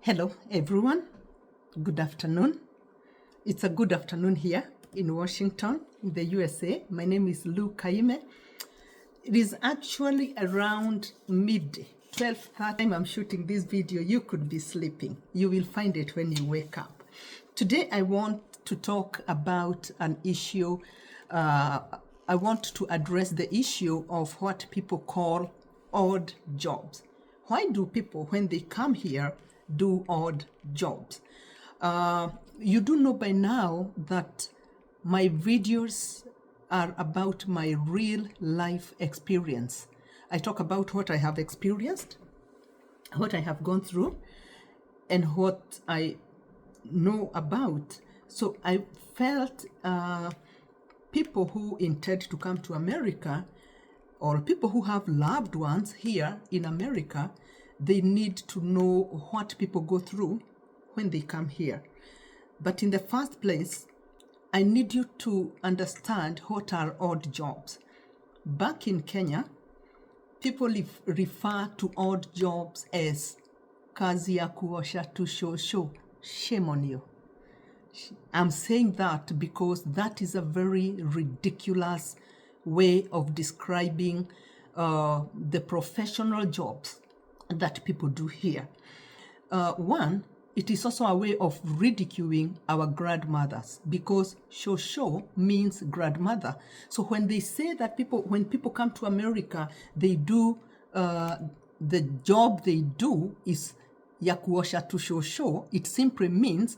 Hello, everyone. Good afternoon. It's a good afternoon here in Washington, in the USA. My name is Lou Kaime. It is actually around midday, 12:30. I'm shooting this video. You could be sleeping. You will find it when you wake up. Today, I want to talk about an issue. I want to address the issue of what people call odd jobs. Why do people, when they come here, do odd jobs? You do know by now that my videos are about my real life experience. I talk about what I have experienced, what I have gone through, and what I know about. So I felt people who intend to come to America, or people who have loved ones here in America, they need to know what people go through when they come here. But in the first place, I need you to understand what are odd jobs. Back in Kenya, people refer to odd jobs as kazi ya kuosha tu shosho. Shame on you. I'm saying that because that is a very ridiculous way of describing the professional jobs that people do here. One, it is also a way of ridiculing our grandmothers because shosho means grandmother. So when they say that when people come to America, they do, the job they do is ya kuosha tu shosho, it simply means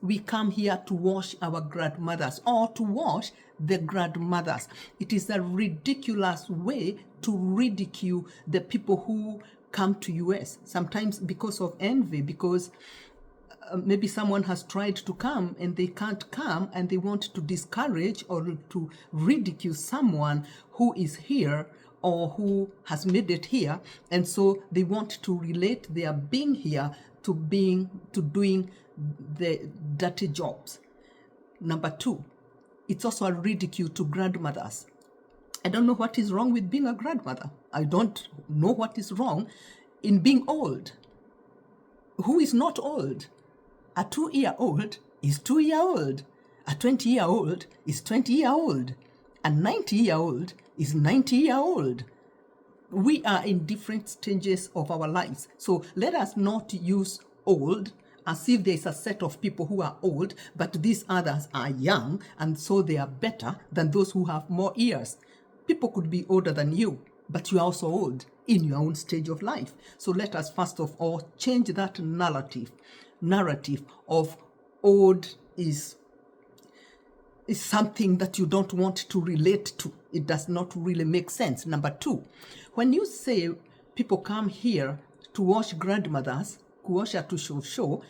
we come here to wash our grandmothers or to wash the grandmothers. It is a ridiculous way to ridicule the people who come to US, sometimes because of envy, because maybe someone has tried to come and they can't come and they want to discourage or to ridicule someone who is here or who has made it here, and so they want to relate their being here to doing the dirty jobs. Number two, it's also a ridicule to grandmothers. I don't know what is wrong with being a grandmother. I don't know what is wrong in being old. Who is not old? A 2-year-old is 2-year-old. A 20-year-old is 20-year-old. A 90-year-old is 90-year-old. We are in different stages of our lives. So let us not use old as if there's a set of people who are old, but these others are young, and so they are better than those who have more years. People could be older than you, but you are also old in your own stage of life. So let us first of all change that narrative of old is something that you don't want to relate to. It does not really make sense. Number two, when you say people come here to wash grandmothers, kuosha tu shosho,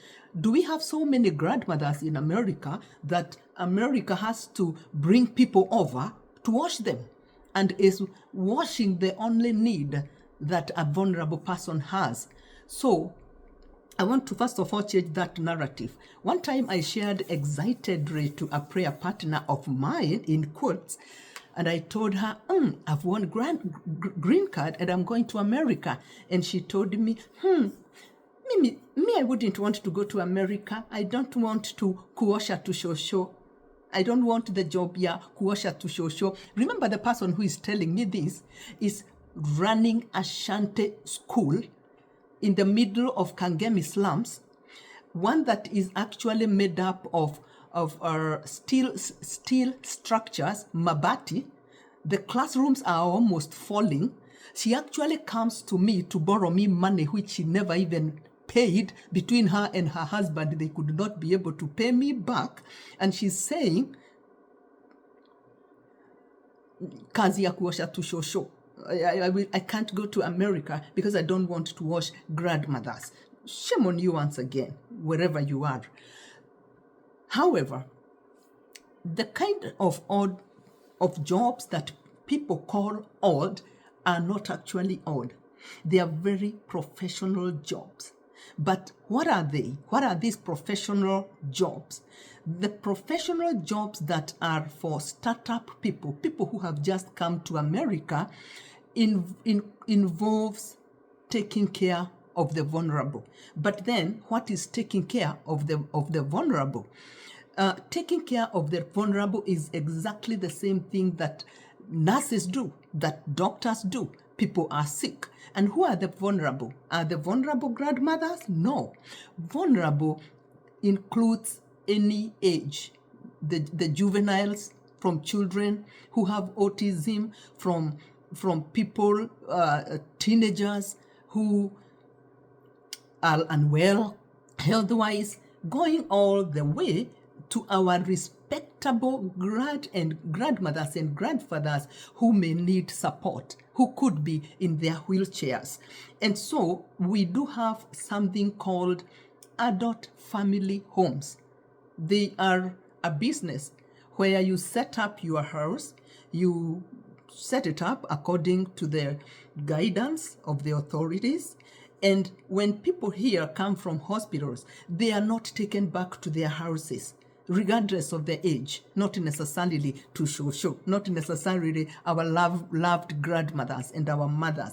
do we have so many grandmothers in America that America has to bring people over to wash them? And is washing the only need that a vulnerable person has? So I want to first of all change that narrative. One time I shared excitedly to a prayer partner of mine, in quotes, and I told her, I've won green card and I'm going to America. And she told me, me, I wouldn't want to go to America. I don't want to kuosha tu shosho. I don't want the job here, kuosha tu shosho. Remember, the person who is telling me this is running a shanty school in the middle of Kangemi slums, one that is actually made up of steel structures, mabati. The classrooms are almost falling. She actually comes to me to borrow me money, which she never even paid. Between her and her husband, they could not be able to pay me back. And she's saying, kazi ya kuosha tu shosho. I can't go to America because I don't want to wash grandmothers. Shame on you once again, wherever you are. However, the kind of jobs that people call odd are not actually odd. They are very professional jobs. But what are they? What are these professional jobs? The professional jobs that are for startup people who have just come to America, involves taking care of the vulnerable. But then what is taking care of the vulnerable? Taking care of the vulnerable is exactly the same thing that nurses do, that doctors do. People are sick. And who are the vulnerable? Are the vulnerable grandmothers? No. Vulnerable includes any age. The juveniles, from children who have autism, from people, teenagers who are unwell health-wise, going all the way to our respectable grandmothers and grandfathers who may need support, who could be in their wheelchairs. And so we do have something called adult family homes. They are a business where you set up your house, you set it up according to the guidance of the authorities. And when people here come from hospitals, they are not taken back to their houses, regardless of their age, not necessarily to show, not necessarily our loved grandmothers and our mothers.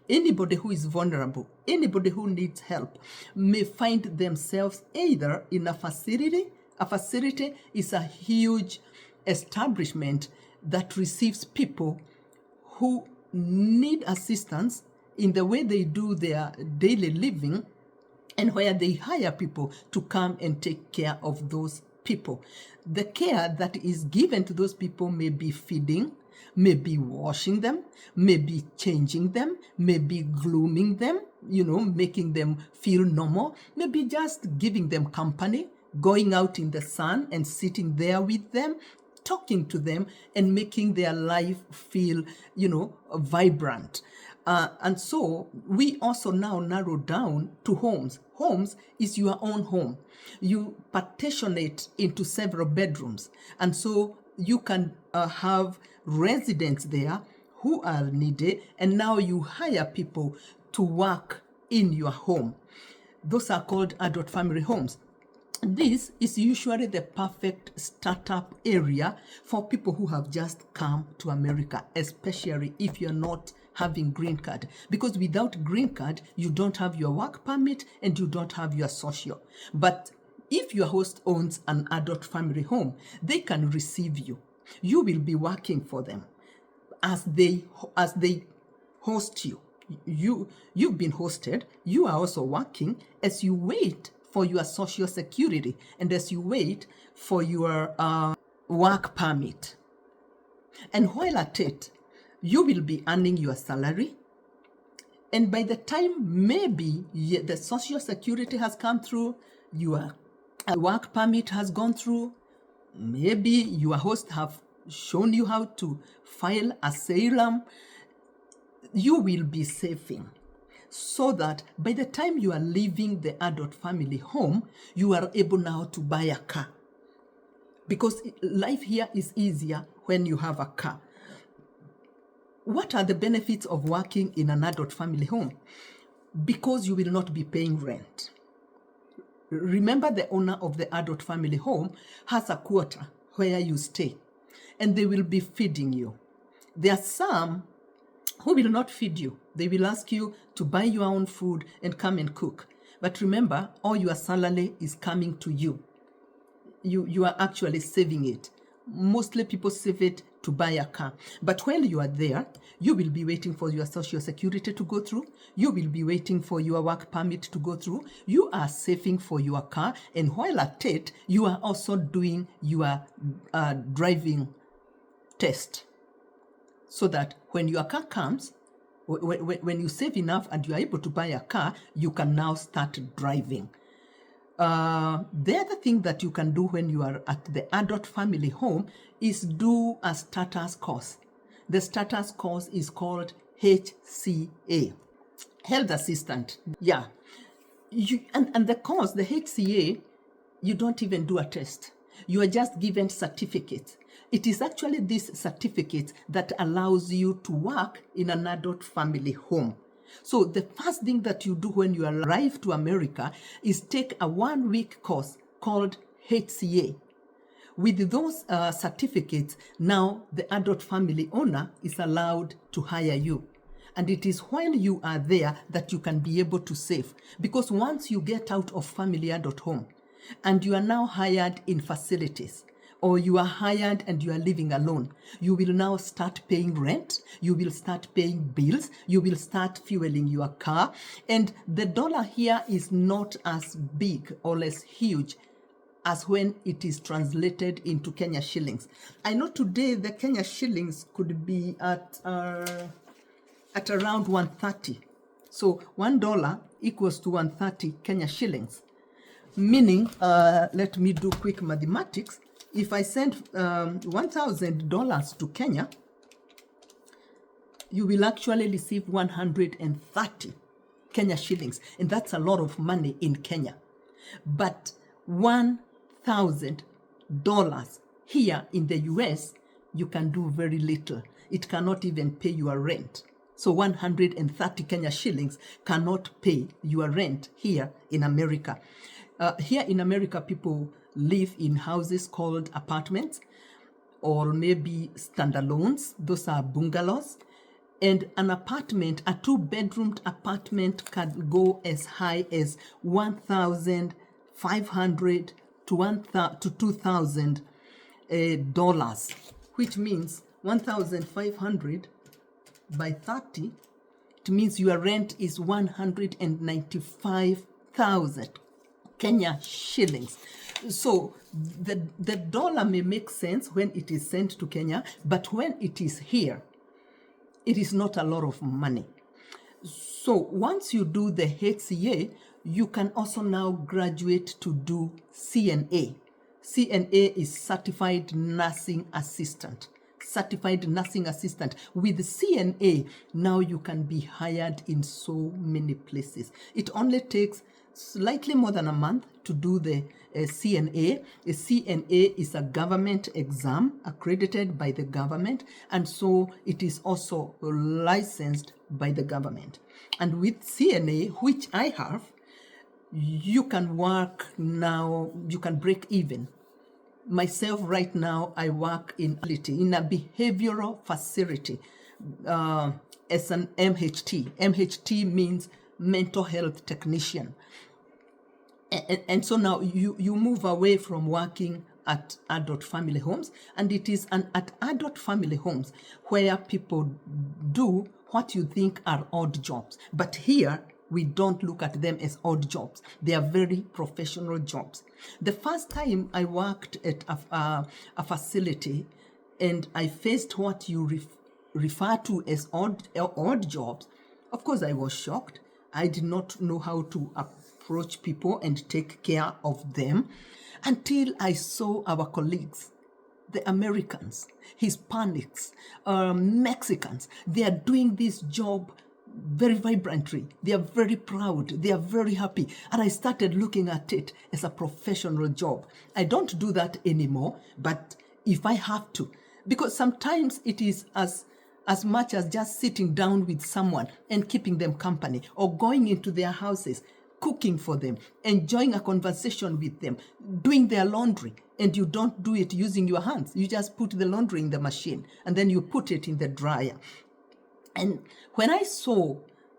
Anybody who is vulnerable, anybody who needs help may find themselves either in a facility. A facility is a huge establishment that receives people who need assistance in the way they do their daily living, and where they hire people to come and take care of those people. The care that is given to those people may be feeding, may be washing them, may be changing them, may be grooming them, making them feel normal, maybe just giving them company, going out in the sun and sitting there with them, talking to them and making their life feel, vibrant. And so we also now narrow down to homes. Homes is your own home. You partition it into several bedrooms. And so you can have residents there who are needy, and now you hire people to work in your home. Those are called adult family homes. This is usually the perfect startup area for people who have just come to America, especially if you're not having green card, because without green card, you don't have your work permit and you don't have your social. But if your host owns an adult family home, they can receive you. You will be working for them as they host you. You've been hosted. You are also working as you wait for your social security and as you wait for your work permit. And while at it, you will be earning your salary. And by the time maybe the social security has come through, your work permit has gone through, maybe your host have shown you how to file asylum, you will be saving, so that by the time you are leaving the adult family home, you are able now to buy a car. Because life here is easier when you have a car. What are the benefits of working in an adult family home? Because you will not be paying rent. Remember, the owner of the adult family home has a quarter where you stay, and they will be feeding you. There are some who will not feed you. They will ask you to buy your own food and come and cook. But remember, all your salary is coming to you. You are actually saving it. Mostly people save it to buy a car. But while you are there, you will be waiting for your social security to go through. You will be waiting for your work permit to go through. You are saving for your car. And while at it, you are also doing your driving test. So that when your car comes, when you save enough and you are able to buy a car, you can now start driving. The other thing that you can do when you are at the adult family home is do a starters course. The starters course is called HCA, Health Assistant. Yeah. And the course, the HCA, you don't even do a test. You are just given certificates. It is actually this certificate that allows you to work in an adult family home. So the first thing that you do when you arrive to America is take a 1-week course called HCA. With those certificates, now the adult family owner is allowed to hire you. And it is while you are there that you can be able to save. Because once you get out of family.home and you are now hired in facilities, or you are hired and you are living alone, you will now start paying rent, you will start paying bills, you will start fueling your car. And the dollar here is not as big or as huge as when it is translated into Kenya shillings. I know today the Kenya shillings could be at around 130. So $1 equals to 130 Kenya shillings. Meaning, let me do quick mathematics. If I send $1,000 to Kenya, you will actually receive 130 Kenya shillings. And that's a lot of money in Kenya. But $1,000 here in the US, you can do very little. It cannot even pay your rent. So 130 Kenya shillings cannot pay your rent here in America. Here in America, people live in houses called apartments or maybe standalones. Those are bungalows. And an apartment, a 2-bedroomed apartment, can go as high as $1,500 to $2,000, which means 1,500 by 30. It means your rent is 195,000 Kenya shillings. So the dollar may make sense when it is sent to Kenya, but when it is here, it is not a lot of money. So once you do the HCA, you can also now graduate to do CNA. CNA is Certified Nursing Assistant. Certified Nursing Assistant. With CNA, now you can be hired in so many places. It only takes slightly more than a month to do the CNA. A CNA is a government exam accredited by the government, and so it is also licensed by the government. And with CNA, which I have, you can work now, you can break even. Myself right now, I work in a behavioral facility as an MHT. MHT means mental health technician. And so now you move away from working at adult family homes, and it is at adult family homes where people do what you think are odd jobs. But here, we don't look at them as odd jobs. They are very professional jobs. The first time I worked at a facility and I faced what you refer to as odd jobs, of course I was shocked. I did not know how to approach people and take care of them until I saw our colleagues, the Americans, Hispanics, Mexicans. They are doing this job very vibrantly. They are very proud. They are very happy. And I started looking at it as a professional job. I don't do that anymore, but if I have to, because sometimes it is as much as just sitting down with someone and keeping them company, or going into their houses, cooking for them, enjoying a conversation with them, doing their laundry. And you don't do it using your hands. You just put the laundry in the machine and then you put it in the dryer. And when I saw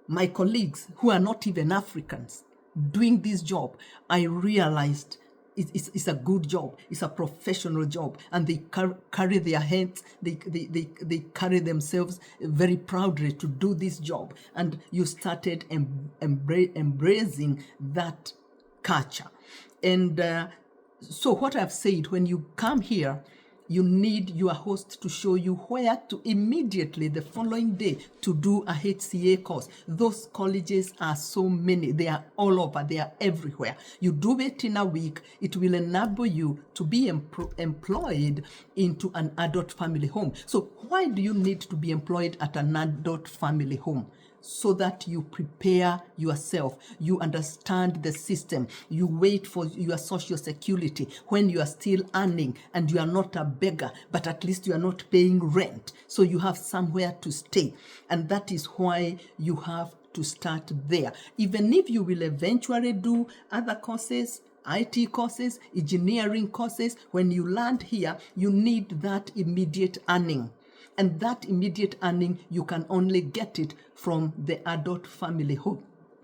my colleagues who are not even Africans doing this job, I realized it's a good job. It's a professional job. And they carry their heads, they carry themselves very proudly to do this job. And you started embracing that culture. And so what I've said, when you come here, you need your host to show you where to immediately the following day to do a HCA course. Those colleges are so many. They are all over. They are everywhere. You do it in a week. It will enable you to be employed into an adult family home. So why do you need to be employed at an adult family home? So that you prepare yourself, you understand the system, you wait for your social security when you are still earning and you are not a beggar, but at least you are not paying rent. So you have somewhere to stay. And that is why you have to start there. Even if you will eventually do other courses, IT courses, engineering courses, when you land here, you need that immediate earning. And that immediate earning, you can only get it from the adult family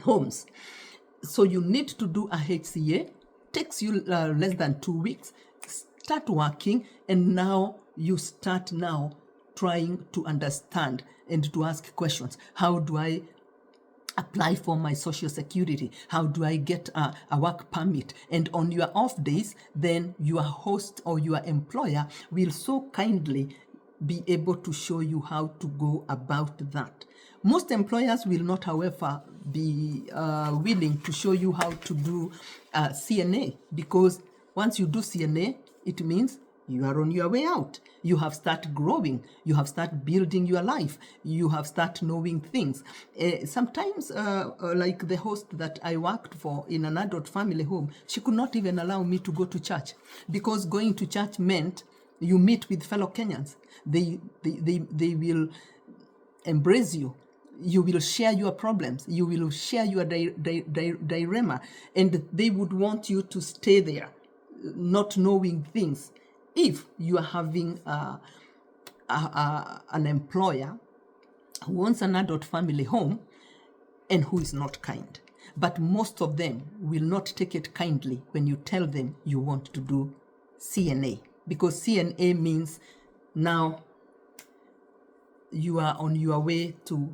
homes. So you need to do a HCA, takes you less than 2 weeks, start working, and now you start now trying to understand and to ask questions. How do I apply for my social security? How do I get a work permit? And on your off days, then your host or your employer will so kindly be able to show you how to go about that. Most employers will not, however, be willing to show you how to do CNA, because once you do CNA, it means you are on your way out. You have started growing. You have started building your life. You have started knowing things. Sometimes, like the host that I worked for in an adult family home, she could not even allow me to go to church, because going to church meant you meet with fellow Kenyans. They will embrace you. You will share your problems. You will share your dilemma, and they would want you to stay there, not knowing things. If you are having an employer who owns an adult family home and who is not kind, but most of them will not take it kindly when you tell them you want to do CNA, because CNA means now you are on your way to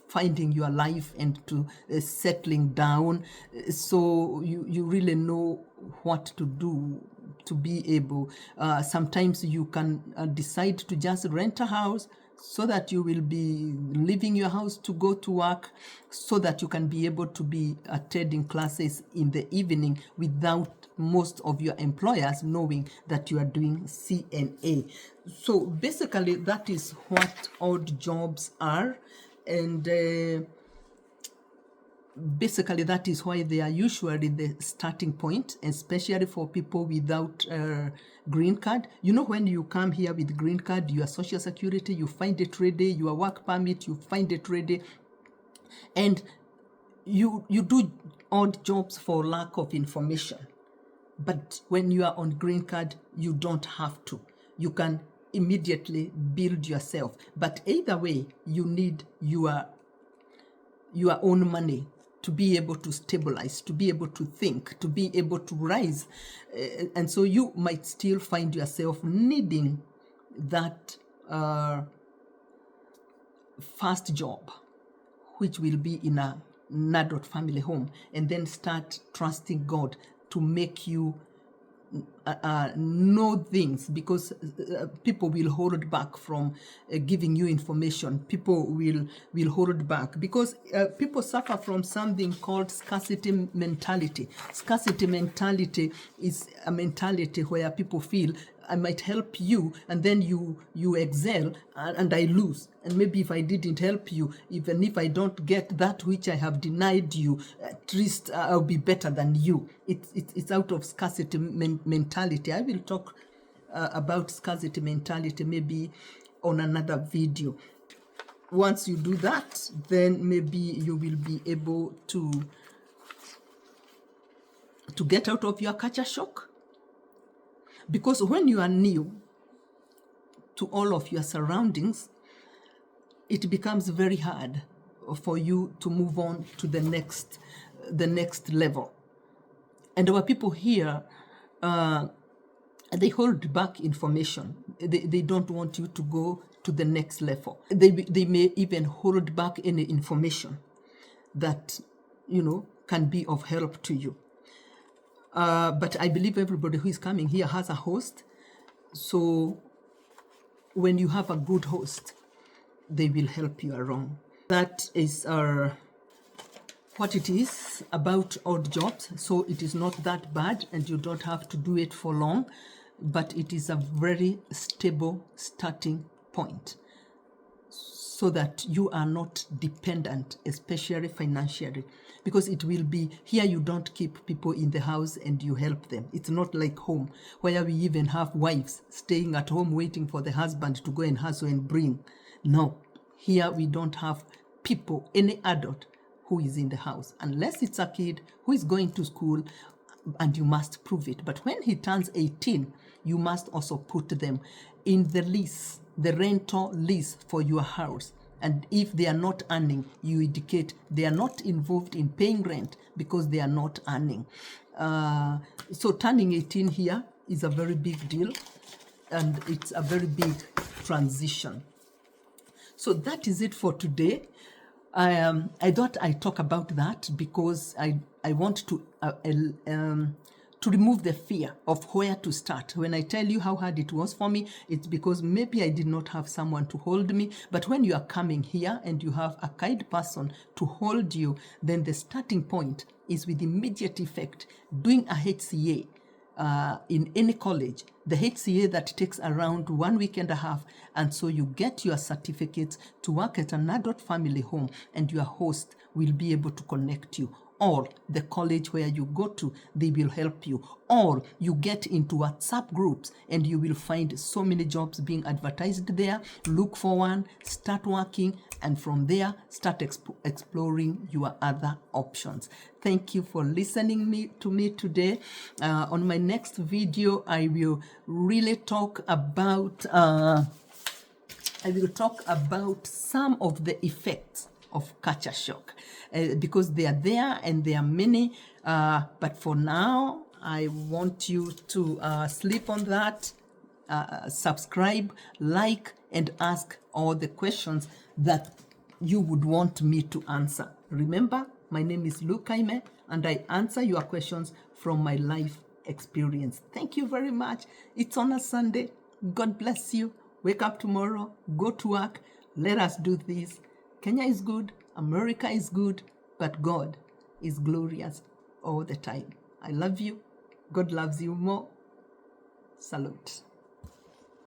finding your life and to settling down. So you really know what to do to be able. Sometimes you can decide to just rent a house so that you will be leaving your house to go to work, so that you can be able to be attending classes in the evening without most of your employers knowing that you are doing CNA. So basically, that is what odd jobs are. And basically, that is why they are usually the starting point, especially for people without green card. You know, when you come here with green card, your social security, you find it ready, your work permit, you find it ready, and you do odd jobs for lack of information. But when you are on green card, you don't have to. You can immediately build yourself. But either way, you need your own money to be able to stabilize, to be able to think, to be able to rise. And so you might still find yourself needing that first job, which will be in an adult family home, and then start trusting God to make you know things, because people will hold back from giving you information. People will hold back because people suffer from something called scarcity mentality. Scarcity mentality is a mentality where people feel, I might help you, and then you excel and I lose. And maybe if I didn't help you, even if I don't get that which I have denied you, at least I'll be better than you. It's out of scarcity mentality. I will talk about scarcity mentality maybe on another video. Once you do that, then maybe you will be able to get out of your culture shock. Because when you are new to all of your surroundings, it becomes very hard for you to move on to the next level. And our people here, they hold back information. They don't want you to go to the next level. They may even hold back any information that, can be of help to you. But I believe everybody who is coming here has a host. So when you have a good host, they will help you along. That is what it is about odd jobs. So it is not that bad, and you don't have to do it for long, but it is a very stable starting point, so that you are not dependent, especially financially. Because it will be, here you don't keep people in the house and you help them. It's not like home, where we even have wives staying at home waiting for the husband to go and hustle and bring. No, here we don't have people, any adult who is in the house, unless it's a kid who is going to school, and you must prove it. But when he turns 18, you must also put them in the lease the rental lease for your house. And if they are not earning, you indicate they are not involved in paying rent because they are not earning. So turning 18 here is a very big deal, and it's a very big transition. So that is it for today. I thought I'd talk about that because I want to remove the fear of where to start. When I tell you how hard it was for me, it's because maybe I did not have someone to hold me. But when you are coming here and you have a kind person to hold you, then the starting point is with immediate effect doing a HCA. In any college, the HCA that takes around 1 week and a half, and so you get your certificates to work at an adult family home, and your host will be able to connect you, or the college where you go to, they will help you, or you get into WhatsApp groups and you will find so many jobs being advertised there. Look for one, start working, and from there start exploring your other options. Thank you for listening to me today. On my next video, I will really talk about some of the effects of culture shock, because they are there and they are many. But for now, I want you to sleep on that, subscribe, like, and ask all the questions that you would want me to answer. Remember, my name is Lukaime, and I answer your questions from my life experience. Thank you very much. It's on a Sunday. God bless you. Wake up tomorrow, go to work. Let us do this. Kenya is good, America is good, but God is glorious all the time. I love you. God loves you more. Salute.